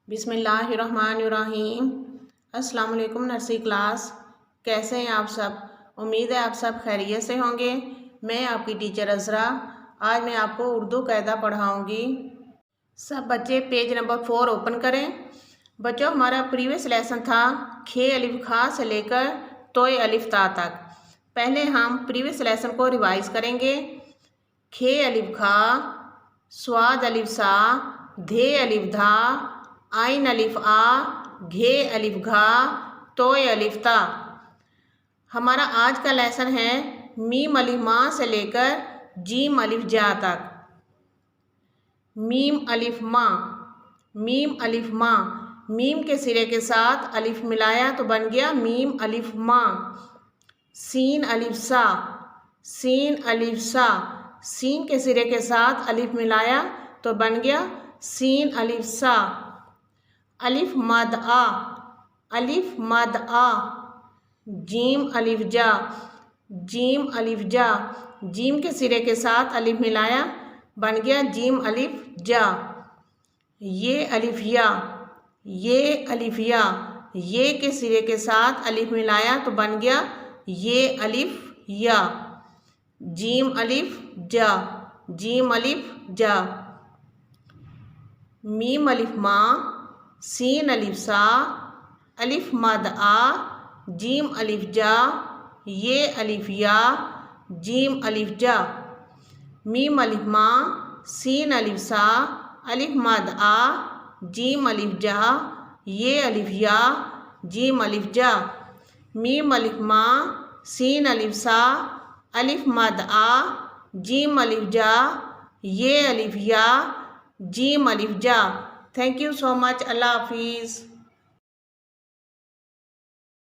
बिस्मिल्लाहिर्रहमानिर्रहीम। अस्सलाम वालेकुम नर्सरी क्लास। कैसे हैं आप सब? उम्मीद है आप सब खैरियत से होंगे। मैं आपकी टीचर अज़रा। आज मैं आपको उर्दू कायदा पढ़ाऊंगी। सब बच्चे पेज नंबर 4 ओपन करें। बच्चों, हमारा प्रीवियस लेसन था खे अलिफ खा से लेकर तोय अलिफ ता तक। पहले हम प्रीवियस लेसन को रिवाइज करेंगे। खे अलिफ खा, स्वाद अलिफ सा, धे अलिफ धा, आइन अलिफ आ, घे अलिफ घा, तोय अलिफ ता। हमारा आज का लेसन है मीम अलिफ माँ से लेकर जीम अलिफ जा तक। मीम अलिफ माँ, मीम अलिफ माँ, मीम के सिरे के साथ अलिफ मिलाया तो बन गया मीम अलिफ माँ। सीन अलिफ सा, सीन अलिफ सा, सीन के सिरे के साथ अलिफ मिलाया तो बन गया सीन अलिफ सा। अलिफ मद आ, अलिफ मद आ। जीम अलिफ जा, जीम अलिफ जा, जीम के सिरे के साथ अलिफ मिलाया बन गया जीम अलिफ जा। ये अलिफ या, ये अलिफ या, ये के सिरे के साथ अलिफ मिलाया तो बन गया ये अलिफ या। जीम अलिफ जा, जीम अलिफ जा। मीम अलिफ माँ, सीन अलिफ सा, अलिफ मद आ, जीम अलिफ जा, ये अलिफ या, जीम अलिफ जा। मीम अलिफ माँ, सीन अलिफ सा, अलिफ मद आ, जीम अलिफ जा, ये अलिफ या, जीम अलिफ जा। मीम अलिफ माँ, सीन अलिफ सा, अलिफ मद आ, जीम अलिफ जा, ये अलिफ या, जीम अलिफ जा। Thank you so much. अल्लाह हाफिज़।